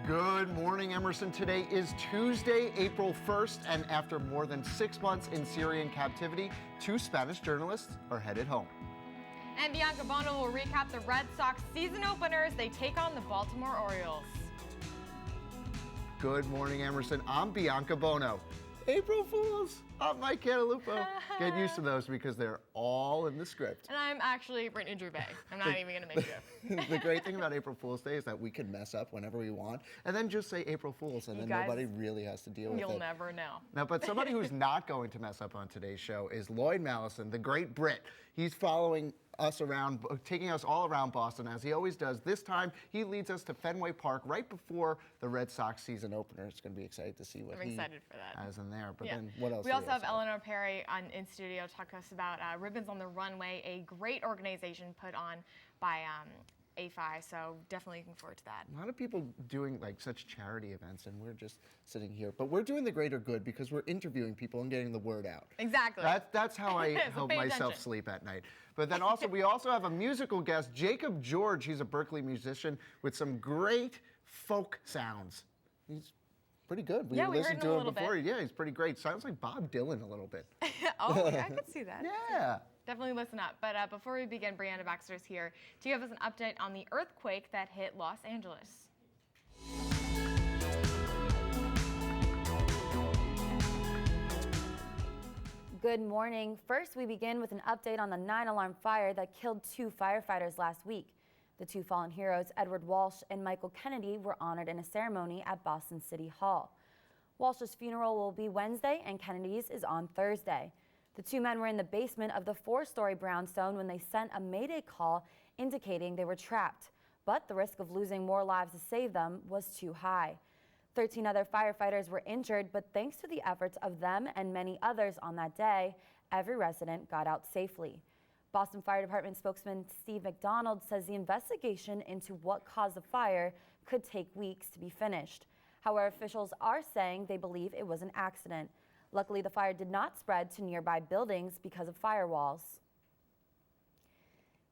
Good morning, Emerson. Today is Tuesday, April 1st, and after more than 6 months in Syrian captivity, 2 Spanish journalists are headed home. And Bianca Buono will recap the Red Sox season openers. They take on the Baltimore Orioles. Good morning, Emerson. I'm Bianca Buono. April Fools! I'm Mike Cantalupo. Get used to those because they're all in the script. And I'm actually Brittany Druve. I'm not even going to make it. The great thing about April Fool's Day is that we can mess up whenever we want and then just say April Fools, and then nobody really has to deal with it. You'll never know. Now, but somebody who's not going to mess up on today's show is Lloyd Mallison, the great Brit. He's following us around, taking us all around Boston, as he always does. This time, he leads us to Fenway Park right before the Red Sox season opener. It's going to be exciting to see what he has in there. But then what else? We also have Eleanor Perry in studio to talk to us about Ribbons on the Runway, a great organization put on by AFI, so definitely looking forward to that. A lot of people doing like such charity events, and we're just sitting here. But we're doing the greater good because we're interviewing people and getting the word out. Exactly. That's how I help myself sleep at night. But then also, we also have a musical guest, Jacob George. He's a Berkeley musician with some great folk sounds. He's pretty good. We listened to him before. Yeah, he's pretty great. Sounds like Bob Dylan a little bit. Oh, yeah, I could see that. Yeah. Definitely listen up. But before we begin, Brianna Baxter's here to give us an update on the earthquake that hit Los Angeles. Good morning. First, we begin with an update on the 9-alarm fire that killed 2 firefighters last week. The 2 fallen heroes, Edward Walsh and Michael Kennedy, were honored in a ceremony at Boston City Hall. Walsh's funeral will be Wednesday and Kennedy's is on Thursday. The 2 men were in the basement of the 4-story brownstone when they sent a mayday call indicating they were trapped, but the risk of losing more lives to save them was too high. 13 other firefighters were injured, but thanks to the efforts of them and many others on that day, every resident got out safely. Boston Fire Department spokesman Steve McDonald says the investigation into what caused the fire could take weeks to be finished. However, officials are saying they believe it was an accident. Luckily, the fire did not spread to nearby buildings because of firewalls.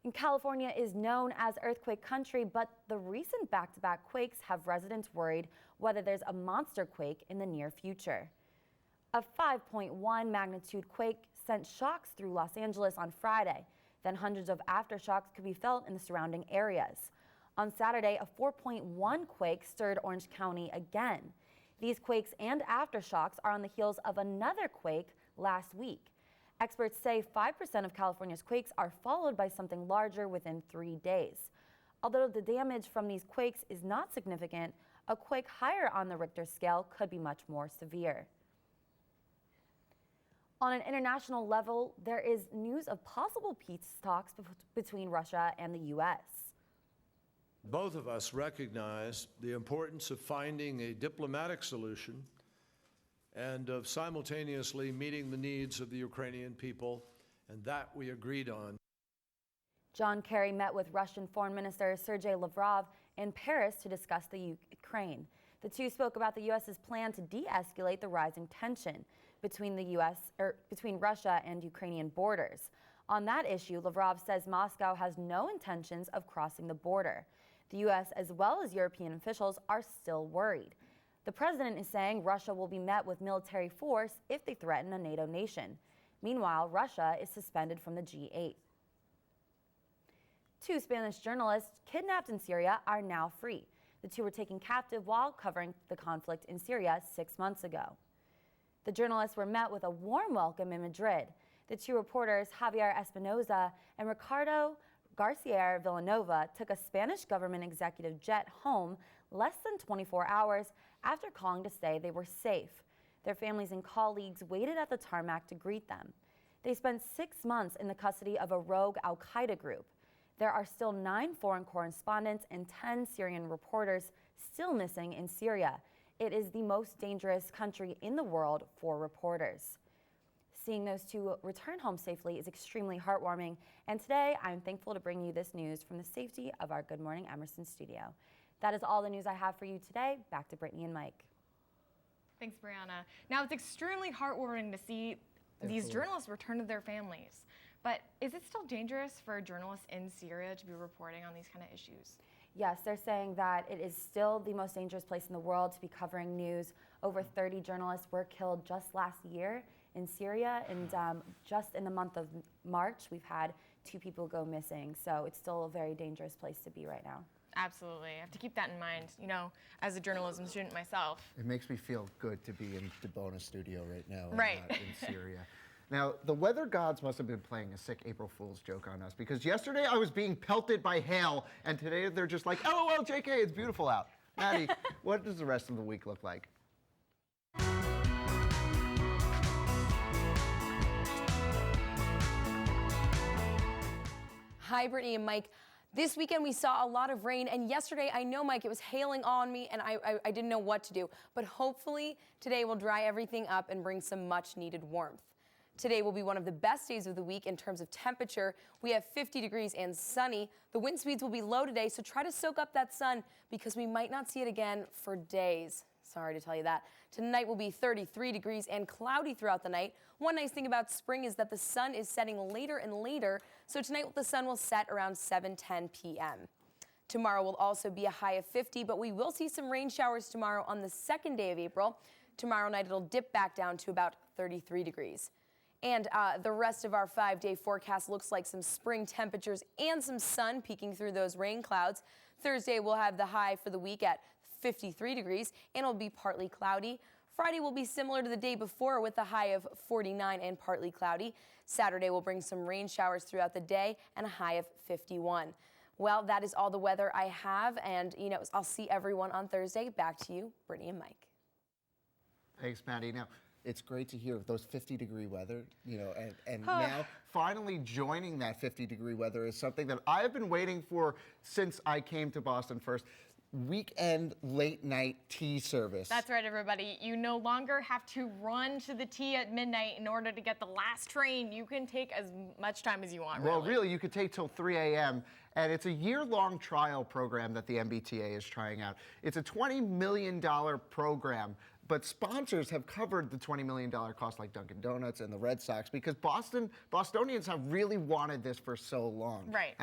And California is known as earthquake country, but the recent back-to-back quakes have residents worried whether there's a monster quake in the near future. A 5.1 magnitude quake sent shocks through Los Angeles on Friday. Then hundreds of aftershocks could be felt in the surrounding areas. On Saturday, a 4.1 quake stirred Orange County again. These quakes and aftershocks are on the heels of another quake last week. Experts say 5% of California's quakes are followed by something larger within 3 days. Although the damage from these quakes is not significant, a quake higher on the Richter scale could be much more severe. On an international level, there is news of possible peace talks between Russia and the U.S. Both of us recognize the importance of finding a diplomatic solution and of simultaneously meeting the needs of the Ukrainian people, and that we agreed on. John Kerry met with Russian Foreign Minister Sergei Lavrov in Paris to discuss the Ukraine. The two spoke about the U.S.'s plan to de-escalate the rising tension between Russia and Ukrainian borders. On that issue, Lavrov says Moscow has no intentions of crossing the border. The U.S. as well as European officials are still worried. The president is saying Russia will be met with military force if they threaten a NATO nation. Meanwhile, Russia is suspended from the G8. 2 Spanish journalists kidnapped in Syria are now free. The 2 were taken captive while covering the conflict in Syria 6 months ago. The journalists were met with a warm welcome in Madrid. The 2 reporters, Javier Espinoza and Ricardo Garcia Villanova, took a Spanish government executive jet home less than 24 hours after calling to say they were safe. Their families and colleagues waited at the tarmac to greet them. They spent 6 months in the custody of a rogue al-Qaeda group. There are still 9 foreign correspondents and 10 Syrian reporters still missing in Syria. It is the most dangerous country in the world for reporters. Seeing those 2 return home safely is extremely heartwarming, and today I'm thankful to bring you this news from the safety of our Good Morning Emerson studio. That is all the news I have for you today. Back to Brittany and Mike. Thanks, Brianna. Now, it's extremely heartwarming to see these journalists return to their families. But is it still dangerous for journalists in Syria to be reporting on these kind of issues? Yes, they're saying that it is still the most dangerous place in the world to be covering news. Over 30 journalists were killed just last year in Syria, and just in the month of March, we've had 2 people go missing. So it's still a very dangerous place to be right now. Absolutely. I have to keep that in mind, you know, as a journalism student myself. It makes me feel good to be in the Buono studio right now, and Right. not in Syria. Now, the weather gods must have been playing a sick April Fool's joke on us, because yesterday I was being pelted by hail, and today they're just like, LOL, JK, it's beautiful out. Maddie, what does the rest of the week look like? Hi, Brittany and Mike. This weekend we saw a lot of rain, and yesterday, I know, Mike, it was hailing on me, and I didn't know what to do. But hopefully, today will dry everything up and bring some much-needed warmth. Today will be one of the best days of the week in terms of temperature. We have 50 degrees and sunny. The wind speeds will be low today, so try to soak up that sun because we might not see it again for days. Sorry to tell you that. Tonight will be 33 degrees and cloudy throughout the night. One nice thing about spring is that the sun is setting later and later, so tonight the sun will set around 7:10 p.m. Tomorrow will also be a high of 50, but we will see some rain showers tomorrow on the 2nd day of April. Tomorrow night it'll dip back down to about 33 degrees. And the rest of our 5-day forecast looks like some spring temperatures and some sun peeking through those rain clouds. Thursday we'll have the high for the week at 53 degrees, and it'll be partly cloudy. Friday will be similar to the day before with a high of 49 and partly cloudy. Saturday will bring some rain showers throughout the day and a high of 51. Well, that is all the weather I have, and I'll see everyone on Thursday. Back to you, Brittany and Mike. Thanks, Maddie. Now, it's great to hear those 50-degree weather, and now finally joining that 50-degree weather is something that I've been waiting for since I came to Boston first. Weekend late night tea service. That's right, everybody. You no longer have to run to the tea at midnight in order to get the last train. You can take as much time as you want, Well, really, you could take till 3 a.m., and it's a year-long trial program that the MBTA is trying out. It's a $20 million program, but sponsors have covered the $20 million cost, like Dunkin' Donuts and the Red Sox, because Bostonians have really wanted this for so long. Right.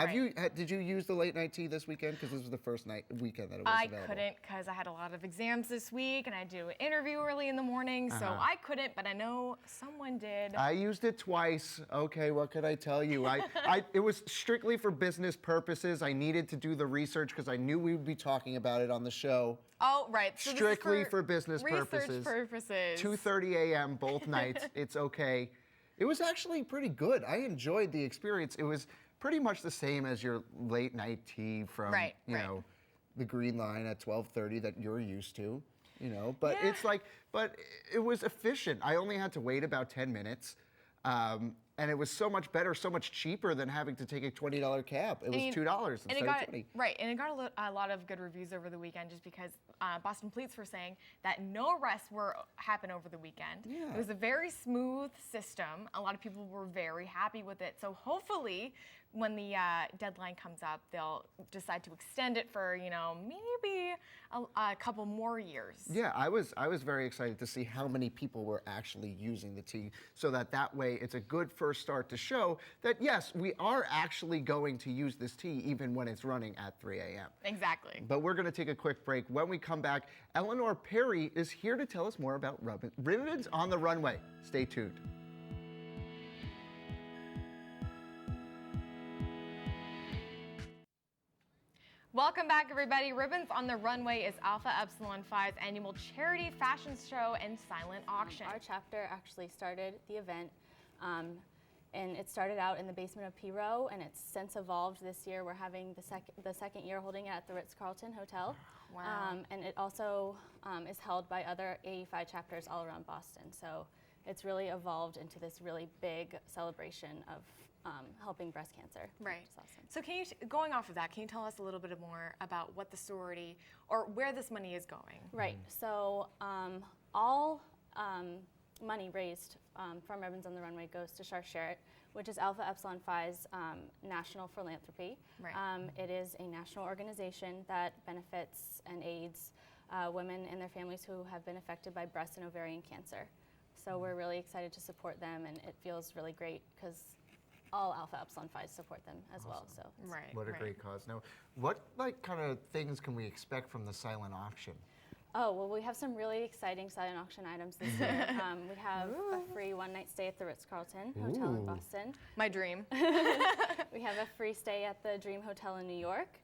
Did you use the late night tea this weekend? Because this was the first weekend that it was available. I couldn't because I had a lot of exams this week, and I do an interview early in the morning, so I couldn't, but I know someone did. I used it twice. Okay, what could I tell you? It was strictly for business purposes. I needed to do the research because I knew we would be talking about it on the show. Oh, right. So Strictly for business research purposes. 2:30 a.m. both nights. It's okay. It was actually pretty good. I enjoyed the experience. It was pretty much the same as your late night tea from the Green Line at 12:30 that you're used to. But but it was efficient. I only had to wait about 10 minutes. And it was so much better, so much cheaper than having to take a $20 cab. It was $2 instead of $20. Right, and it got a lot of good reviews over the weekend just because Boston Police were saying that no arrests happened over the weekend. Yeah. It was a very smooth system. A lot of people were very happy with it. So hopefully, when the deadline comes up, they'll decide to extend it for maybe a couple more years. Yeah, I was very excited to see how many people were actually using the tea, so that way it's a good first start to show that yes, we are actually going to use this tea even when it's running at 3 a.m. Exactly. But we're going to take a quick break. When we come back, Eleanor Perry is here to tell us more about ribbons on the runway. Stay tuned. Welcome back, everybody. Ribbons on the Runway is Alpha Epsilon Phi's annual charity fashion show and silent auction. Our chapter actually started the event, and it started out in the basement of P Row, and it's since evolved. This year, we're having the second year holding it at the Ritz-Carlton Hotel. Wow. And it also is held by other AE5 chapters all around Boston. So it's really evolved into this really big celebration of helping breast cancer. Right. Which is awesome. So can you, going off of that, can you tell us a little bit more about what the sorority, or where this money is going? Right. So all money raised from Ribbons on the Runway goes to Share It, which is Alpha Epsilon Phi's national philanthropy. Right. It is a national organization that benefits and aids women and their families who have been affected by breast and ovarian cancer. So we're really excited to support them, and it feels really great because all Alpha Epsilon Phi support them as well. So Right. What a great cause. Now, what kind of things can we expect from the silent auction? Oh, well, we have some really exciting silent auction items this year. We have a free one-night stay at the Ritz-Carlton Hotel in Boston. My dream. We have a free stay at the Dream Hotel in New York.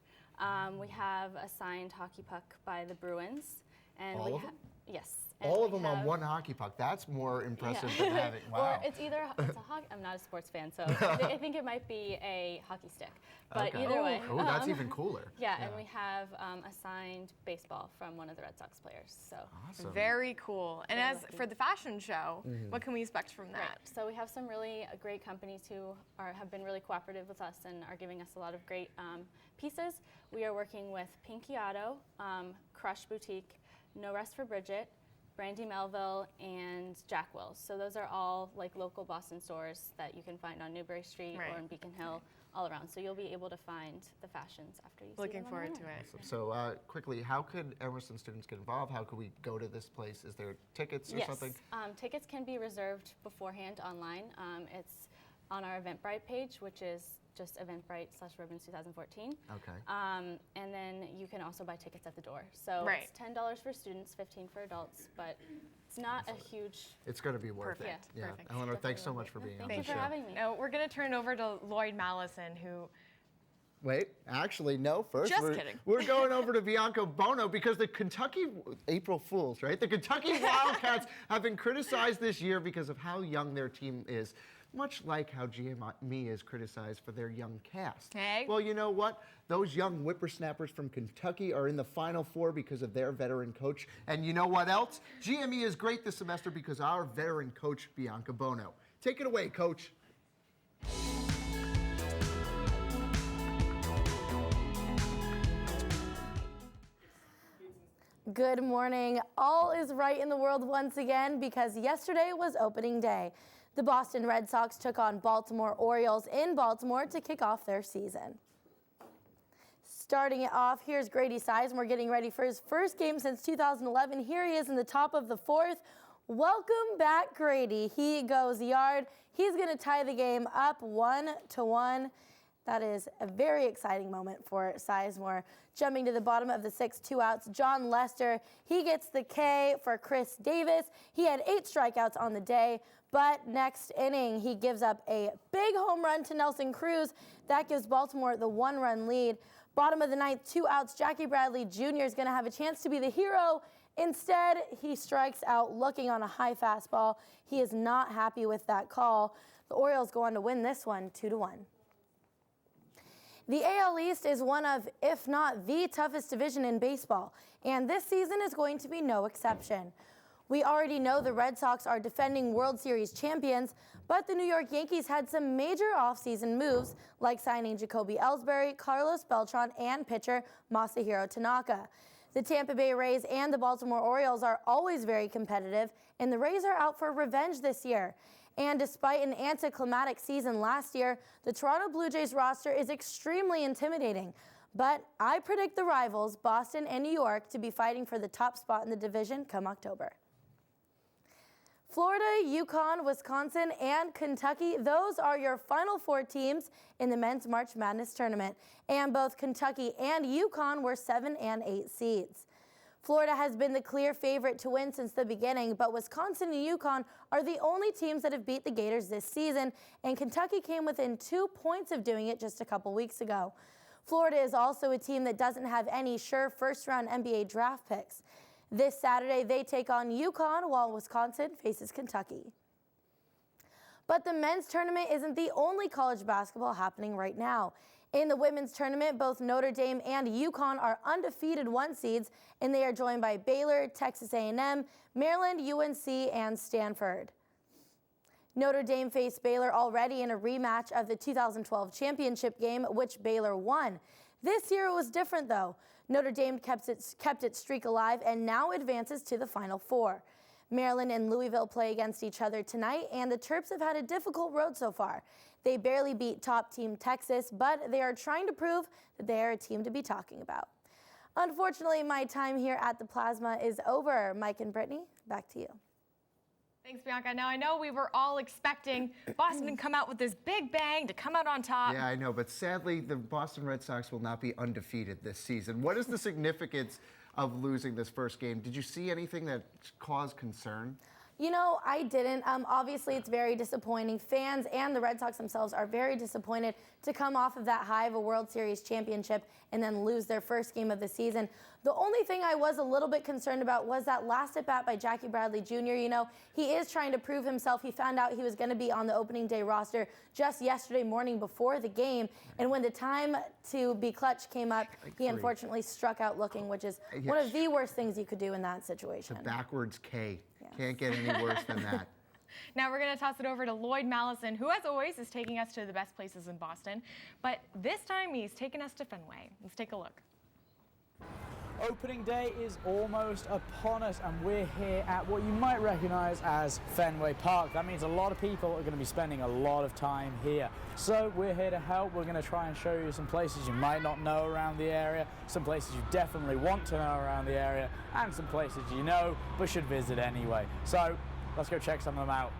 We have a signed hockey puck by the Bruins. And All of them? Yes. And All of we them on have- one hockey puck. That's more impressive than having, wow. Or it's a hockey. I'm not a sports fan, so I think it might be a hockey stick. But Okay. either way. Oh, that's even cooler. Yeah, and we have a signed baseball from one of the Red Sox players. So. Awesome. Very cool. And as for the fashion show, what can we expect from that? Right. So we have some really great companies who have been really cooperative with us and are giving us a lot of great pieces. We are working with Pinky Auto, Crush Boutique, No Rest for Bridget, Brandy Melville, and Jack Wills. So those are all like local Boston stores that you can find on Newbury Street or in Beacon Hill, all around. So you'll be able to find the fashions after you see Looking them on forward the to internet. it. So quickly, how could Emerson students get involved? How could we go to this place? Is there tickets or Yes, something? Tickets can be reserved beforehand online. It's on our Eventbrite page, which is just Eventbrite/Ribbons 2014. Okay. And then you can also buy tickets at the door. So Right. it's $10 for students, $15 for adults, but it's not a huge. It's going to be worth Perfect. it. Yeah. Perfect. Eleanor, thanks so Definitely much for worth it. being on Thank the you show. for having me. Now we're going to turn it over to Lloyd Mallison, who Wait, actually, no. First, Just we're, kidding. we're going over to Bianca Buono because the Kentucky April Fools, right? The Kentucky Wildcats have been criticized this year because of how young their team is, much like how GME is criticized for their young cast. Hey. Well, you know what? Those young whippersnappers from Kentucky are in the Final Four because of their veteran coach. And you know what else? GME is great this semester because our veteran coach, Bianca Buono. Take it away, Coach. Good morning. All is right in the world once again because yesterday was opening day. The Boston Red Sox took on Baltimore Orioles in Baltimore to kick off their season. Starting it off, here's Grady Sizemore getting ready for his first game since 2011. Here he is in the top of the fourth. Welcome back, Grady. He goes yard. He's going to tie the game up 1-1. That is a very exciting moment for Sizemore. Jumping to the bottom of the sixth, 2 outs, John Lester. He gets the K for Chris Davis. He had 8 strikeouts on the day, but next inning, he gives up a big home run to Nelson Cruz. That gives Baltimore the 1-run lead. Bottom of the ninth, 2 outs, Jackie Bradley Jr. is going to have a chance to be the hero. Instead, he strikes out looking on a high fastball. He is not happy with that call. The Orioles go on to win this one 2-1. The AL East is one of, if not the toughest division in baseball, and this season is going to be no exception. We already know the Red Sox are defending World Series champions, but the New York Yankees had some major offseason moves, like signing Jacoby Ellsbury, Carlos Beltran, and pitcher Masahiro Tanaka. The Tampa Bay Rays and the Baltimore Orioles are always very competitive, and the Rays are out for revenge this year. And despite an anticlimactic season last year, the Toronto Blue Jays roster is extremely intimidating. But I predict the rivals, Boston and New York, to be fighting for the top spot in the division come October. Florida, Yukon, Wisconsin, and Kentucky, those are your final 4 teams in the men's March Madness tournament. And both Kentucky and Yukon were 7 and 8 seeds. Florida has been the clear favorite to win since the beginning, but Wisconsin and Yukon are the only teams that have beat the Gators this season, and Kentucky came within 2 points of doing it just a couple weeks ago. Florida is also a team that doesn't have any sure first-round NBA draft picks. This Saturday, they take on Yukon, while Wisconsin faces Kentucky. But the men's tournament isn't the only college basketball happening right now. In the women's tournament, both Notre Dame and UConn are undefeated 1 seeds, and they are joined by Baylor, Texas A&M, Maryland, UNC, and Stanford. Notre Dame faced Baylor already in a rematch of the 2012 championship game, which Baylor won. This year it was different, though. Notre Dame kept its streak alive and now advances to the Final Four. Maryland and Louisville play against each other tonight, and the Terps have had a difficult road so far. They barely beat top team Texas, but they are trying to prove that they are a team to be talking about. Unfortunately, my time here at the Plasma is over. Mike and Brittany, back to you. Thanks, Bianca. Now, I know we were all expecting Boston to come out with this big bang, to come out on top. Yeah, I know, but sadly, the Boston Red Sox will not be undefeated this season. What is the significance of losing this first game? Did you see anything that caused concern? You know, I didn't. Obviously, it's very disappointing. Fans and the Red Sox themselves are very disappointed to come off of that high of a World Series championship and then lose their first game of the season. The only thing I was a little bit concerned about was that last at-bat by Jackie Bradley Jr. You know, he is trying to prove himself. He found out he was going to be on the opening day roster just yesterday morning before the game. And when the time to be clutch came up, he unfortunately struck out looking, which is one of the worst things you could do in that situation. The backwards K. Can't get any worse than that. Now we're going to toss it over to Lloyd Mallison, who, as always, is taking us to the best places in Boston. But this time, he's taking us to Fenway. Let's take a look. Opening day is almost upon us, and we're here at what you might recognize as Fenway Park. That means a lot of people are going to be spending a lot of time here. So we're here to help. We're going to try and show you some places you might not know around the area, some places you definitely want to know around the area, and some places you know but should visit anyway. So let's go check some of them out.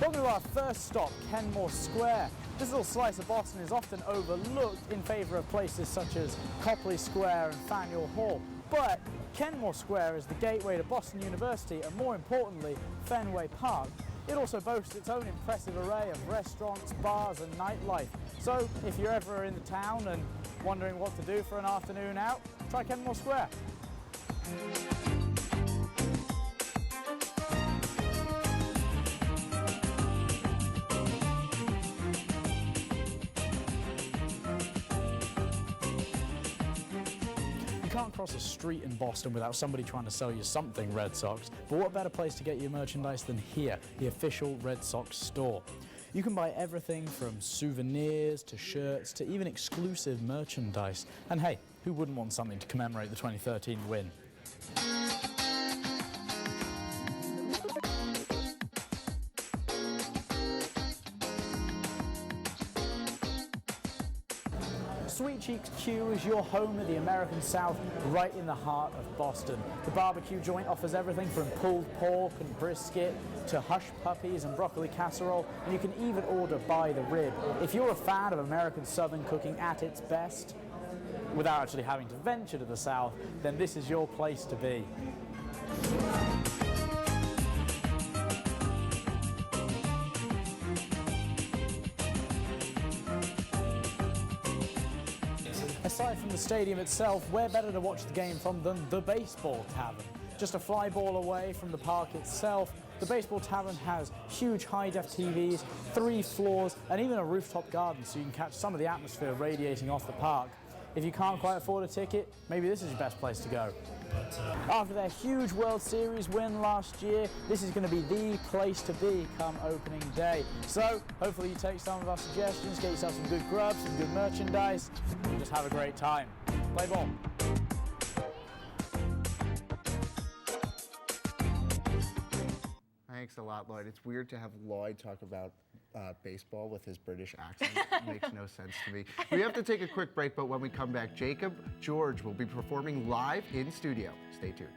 Welcome to our first stop, Kenmore Square. This little slice of Boston is often overlooked in favour of places such as Copley Square and Faneuil Hall. But Kenmore Square is the gateway to Boston University and, more importantly, Fenway Park. It also boasts its own impressive array of restaurants, bars and nightlife. So if you're ever in the town and wondering what to do for an afternoon out, try Kenmore Square. You can't cross a street in Boston without somebody trying to sell you something Red Sox, but what better place to get your merchandise than here, the official Red Sox store. You can buy everything from souvenirs to shirts to even exclusive merchandise. And hey, who wouldn't want something to commemorate the 2013 win? Sweet Cheeks Q is your home of the American South, right in the heart of Boston. The barbecue joint offers everything from pulled pork and brisket to hush puppies and broccoli casserole, and you can even order by the rib. If you're a fan of American Southern cooking at its best, without actually having to venture to the South, then this is your place to be. Aside from the stadium itself, where better to watch the game from than the Baseball Tavern? Just a fly ball away from the park itself, the Baseball Tavern has huge high-def TVs, 3 floors, and even a rooftop garden so you can catch some of the atmosphere radiating off the park. If you can't quite afford a ticket, maybe this is your best place to go. After their huge World Series win last year, this is going to be the place to be come opening day. So hopefully you take some of our suggestions, get yourself some good grub, some good merchandise, and just have a great time. Play ball. Thanks a lot, Lloyd. It's weird to have Lloyd talk about baseball with his British accent. Makes no sense to me. We have to take a quick break, but when we come back, Jacob George will be performing live in studio. Stay tuned.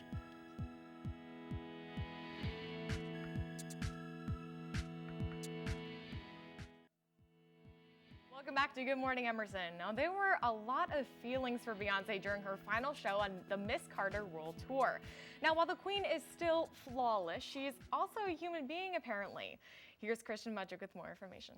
Welcome back to Good Morning Emerson. Now, there were a lot of feelings for Beyonce during her final show on the Miss Carter World Tour. Now, while the Queen is still flawless, she's also a human being, apparently. Here's Christian Mudrick with more information.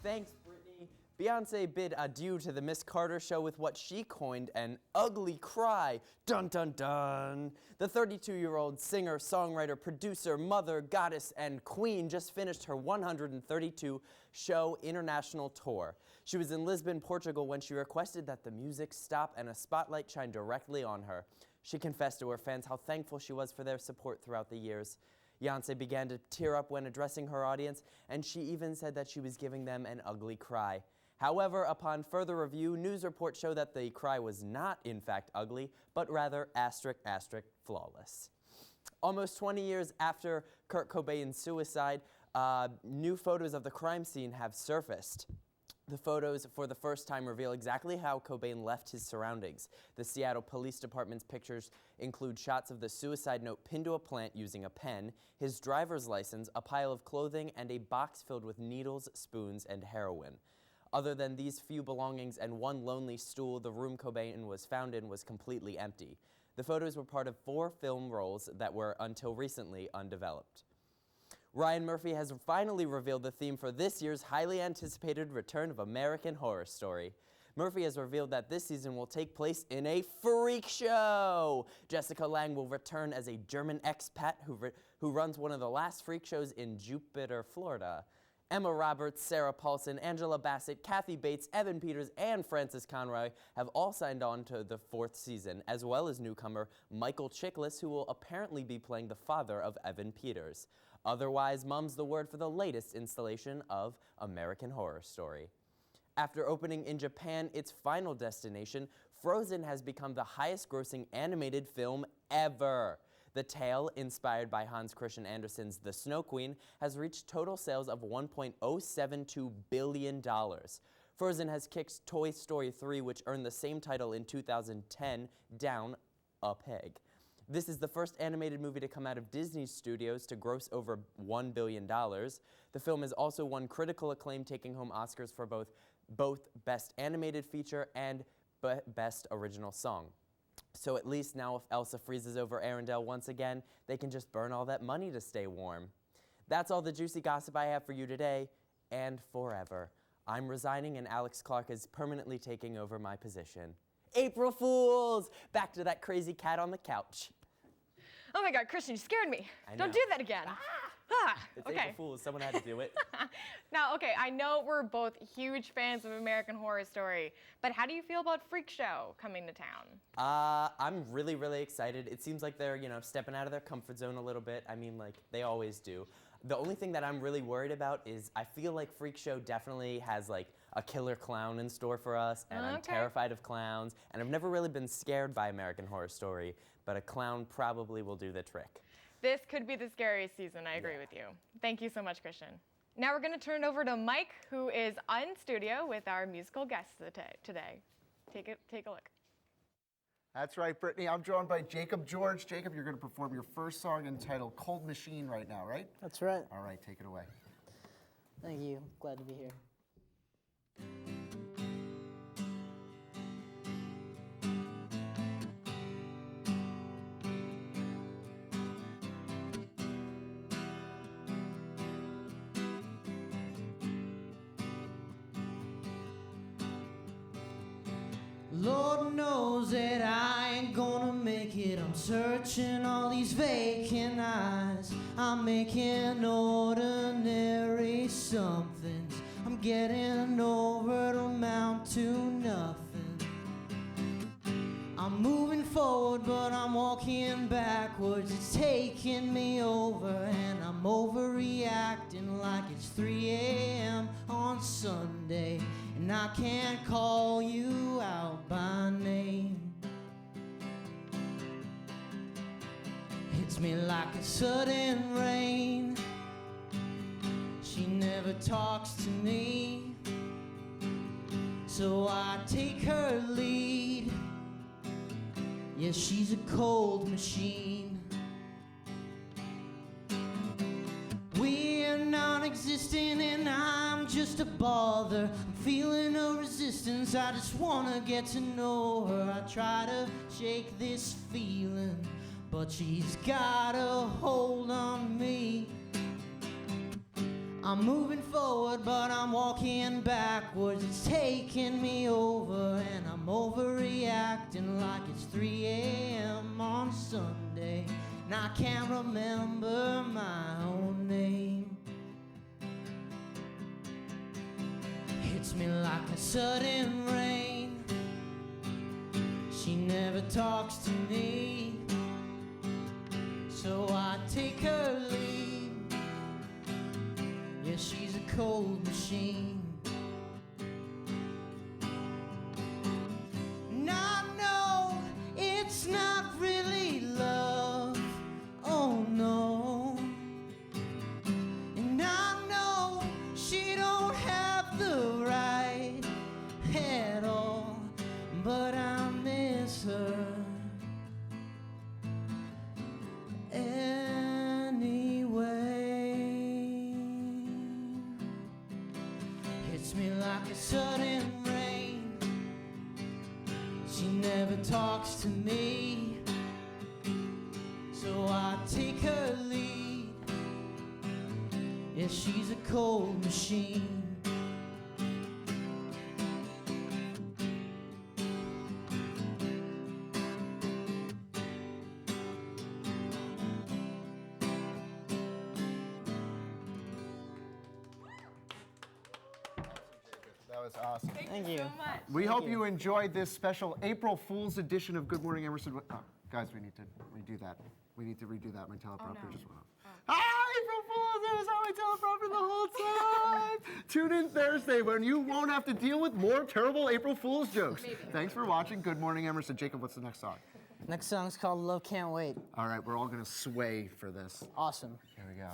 Thanks, Brittany. Beyonce bid adieu to the Miss Carter show with what she coined an ugly cry. Dun dun dun. The 32-year-old singer, songwriter, producer, mother, goddess, and queen just finished her 132-show international tour. She was in Lisbon, Portugal when she requested that the music stop and a spotlight shine directly on her. She confessed to her fans how thankful she was for their support throughout the years. Beyonce began to tear up when addressing her audience, and she even said that she was giving them an ugly cry. However, upon further review, news reports show that the cry was not, in fact, ugly, but rather flawless. Almost 20 years after Kurt Cobain's suicide, new photos of the crime scene have surfaced. The photos, for the first time, reveal exactly how Cobain left his surroundings. The Seattle Police Department's pictures include shots of the suicide note pinned to a plant using a pen, his driver's license, a pile of clothing, and a box filled with needles, spoons, and heroin. Other than these few belongings and one lonely stool, the room Cobain was found in was completely empty. The photos were part of 4 film roles that were, until recently, undeveloped. Ryan Murphy has finally revealed the theme for this year's highly anticipated return of American Horror Story. Murphy has revealed that this season will take place in a freak show. Jessica Lange will return as a German expat who runs one of the last freak shows in Jupiter, Florida. Emma Roberts, Sarah Paulson, Angela Bassett, Kathy Bates, Evan Peters, and Frances Conroy have all signed on to the 4th season, as well as newcomer Michael Chiklis, who will apparently be playing the father of Evan Peters. Otherwise, mum's the word for the latest installation of American Horror Story. After opening in Japan, its final destination, Frozen has become the highest-grossing animated film ever. The tale, inspired by Hans Christian Andersen's The Snow Queen, has reached total sales of $1.072 billion. Frozen has kicked Toy Story 3, which earned the same title in 2010, down a peg. This is the first animated movie to come out of Disney Studios to gross over $1 billion. The film has also won critical acclaim, taking home Oscars for both Best Animated Feature and Best Original Song. So at least now if Elsa freezes over Arendelle once again, they can just burn all that money to stay warm. That's all the juicy gossip I have for you today, and forever. I'm resigning and Alex Clark is permanently taking over my position. April Fools! Back to that crazy cat on the couch. Oh my God, Christian, you scared me. I know. Don't do that again. It's Okay. April Fools, someone had to do it. Now, okay, I know we're both huge fans of American Horror Story, but how do you feel about Freak Show coming to town? I'm really, really excited. It seems like they're, stepping out of their comfort zone a little bit. I mean, like, they always do. The only thing that I'm really worried about is I feel like Freak Show definitely has, like, a killer clown in store for us, and I'm terrified of clowns, and I've never really been scared by American Horror Story, but a clown probably will do the trick. This could be the scariest season, I agree with you. Thank you so much, Christian. Now we're going to turn it over to Mike, who is in studio with our musical guests today. Take a look. That's right, Brittany. I'm joined by Jacob George. Jacob, you're going to perform your first song entitled Cold Machine right now, right? That's right. All right, take it away. Thank you. Glad to be here. Lord knows that I ain't gonna make it. I'm searching all these vacant eyes. I'm making ordinary somethings. I'm getting over, it'll amount to nothing. I'm moving forward, but I'm walking backwards. It's taking me over, and I'm overreacting like it's 3 a.m. on Sunday. And I can't call you out by name. Hits me like a sudden rain. She never talks to me, so I take her lead. Yeah, she's a cold machine. We're non-existent and I'm just a bother. I'm feeling no resistance, I just wanna get to know her. I try to shake this feeling, but she's got a hold on me. I'm moving forward, but I'm walking backwards. It's taking me over, and I'm overreacting like it's 3 a.m. on Sunday. And I can't remember my own name. Hits me like a sudden rain. She never talks to me, so I take her lead. Yeah, she's a cold machine. hits me like a sudden rain. She never talks to me, so I take her lead. Yeah, she's a cold machine. That was awesome. Thank you so much. We hope you enjoyed this special April Fool's edition of Good Morning Emerson. Oh, guys, we need to redo that. We need to redo that. My teleprompter just went off. April Fool's! It was on my teleprompter the whole time. Tune in Thursday when you won't have to deal with more terrible April Fool's jokes. Thanks for watching Good Morning Emerson. Jacob, what's the next song? Next song's called Love Can't Wait. All right, we're all going to sway for this. Awesome. Here we go.